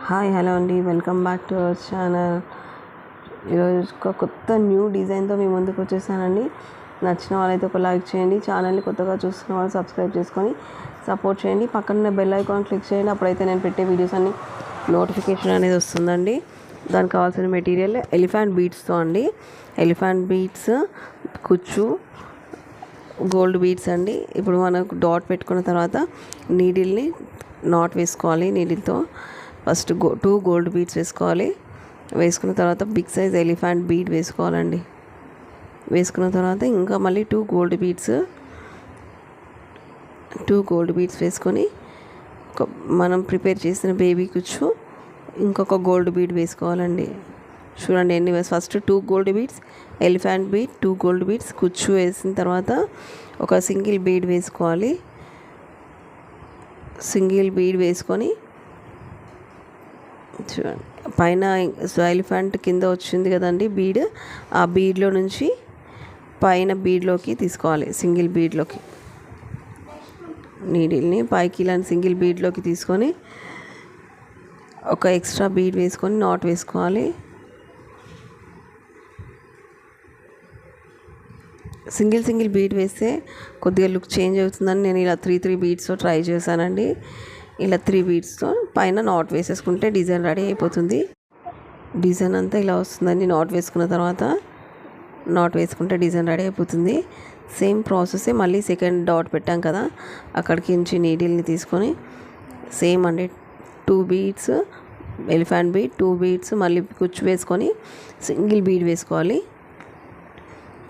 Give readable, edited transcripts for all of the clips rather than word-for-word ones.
Hi hello అండి, welcome back to our channel. ఈరోజు ఒక కొత్త న్యూ డిజైన్తో మీ ముందుకు వచ్చేసానండి. నచ్చిన వాళ్ళైతే ఒక లైక్ చేయండి. ఛానల్ని కొత్తగా చూస్తున్న వాళ్ళు సబ్స్క్రైబ్ చేసుకొని సపోర్ట్ చేయండి. పక్కన బెల్ ఐకాన్ క్లిక్ చేయండి. అప్పుడైతే నేను పెట్టే వీడియోస్ అన్ని నోటిఫికేషన్ అనేది వస్తుందండి. దానికి కావాల్సిన మెటీరియల్ ఎలిఫెంట్ బీడ్స్తో అండి. ఎలిఫెంట్ బీడ్స్, కుచ్చు, గోల్డ్ బీడ్స్ అండి. ఇప్పుడు మనకు డాట్ పెట్టుకున్న తర్వాత నీడిల్ని నాట్ వేసుకోవాలి. నీడిల్తో ఫస్ట్ 2 గోల్డ్ బీడ్స్ వేసుకోవాలి. వేసుకున్న తర్వాత బిగ్ సైజ్ ఎలిఫెంట్ బీడ్ వేసుకోవాలండి. వేసుకున్న తర్వాత ఇంకా మళ్ళీ 2 గోల్డ్ బీడ్స్ వేసుకొని మనం ప్రిపేర్ చేసిన బేబీ కుచ్చు ఇంకొక గోల్డ్ బీడ్ వేసుకోవాలండి. చూడండి ఎన్ని first 2 gold beads, elephant bead, 2 gold beads, కుచ్చు వేసిన తర్వాత ఒక సింగిల్ బీడ్ వేసుకోవాలి. సింగిల్ బీడ్ వేసుకొని చూడండి పైన ఎలిఫెంట్ కింద వచ్చింది కదండి బీడ్, ఆ బీడ్లో నుంచి పైన బీడ్లోకి తీసుకోవాలి. సింగిల్ బీడ్లోకి నీడిల్ని పైకి ఇలాంటి సింగిల్ బీడ్లోకి తీసుకొని ఒక ఎక్స్ట్రా బీడ్ వేసుకొని నాట్ వేసుకోవాలి. సింగిల్ బీడ్ వేస్తే కొద్దిగా లుక్ చేంజ్ అవుతుందని నేను ఇలా 3 బీడ్స్తో ట్రై చేశానండి. ఇలా 3 బీడ్స్తో పైన నాట్ వేసేసుకుంటే డిజైన్ రెడీ అయిపోతుంది. డిజైన్ అంతా ఇలా వస్తుందండి. నాట్ వేసుకున్న తర్వాత నాట్ వేసుకుంటే డిజైన్ రెడీ అయిపోతుంది. సేమ్ ప్రాసెసే మళ్ళీ సెకండ్ డాట్ పెట్టాం కదా, అక్కడికి నుంచి నీడిల్ని తీసుకొని సేమ్ అండి 2 బీడ్స్ ఎలిఫెంట్ బీడ్, 2 బీడ్స్ మళ్ళీ కుచ్చు వేసుకొని సింగిల్ బీడ్ వేసుకోవాలి.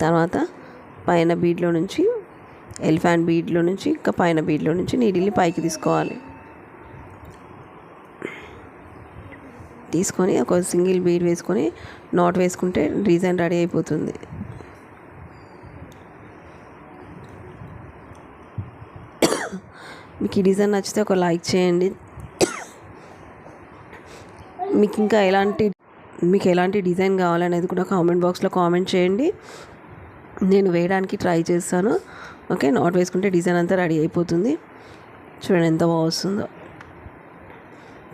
తర్వాత పైన బీడ్లో నుంచి ఎలిఫెంట్ బీడ్లో నుంచి ఇంకా పైన బీడ్లో నుంచి నీడిల్ని పైకి తీసుకొని ఒక సింగిల్ బీడ్ వేసుకొని నాట్ వేసుకుంటే డిజైన్ రెడీ అయిపోతుంది. మీకు ఈ డిజైన్ నచ్చితే ఒక లైక్ చేయండి. మీకు ఎలాంటి డిజైన్ కావాలనేది కూడా కామెంట్ బాక్స్లో కామెంట్ చేయండి. నేను వేయడానికి ట్రై చేస్తాను. ఓకే, నాట్ వేసుకుంటే డిజైన్ అంతా రెడీ అయిపోతుంది. చూడండి ఎంత బాగా వస్తుందో,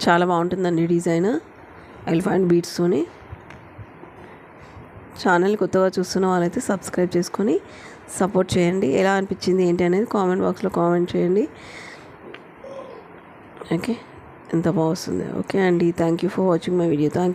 చాలా బాగుంటుందండి డిజైన్ ఎలిఫెంట్ బీడ్స్తోని. ఛానల్ కొత్తగా చూస్తున్న వాళ్ళైతే సబ్స్క్రైబ్ చేసుకొని సపోర్ట్ చేయండి. ఎలా అనిపించింది ఏంటి అనేది కామెంట్ బాక్స్లో కామెంట్ చేయండి. ఓకే, ఎంత బాగా వస్తుంది. ఓకే అండి, thank you for watching my video. Thank you.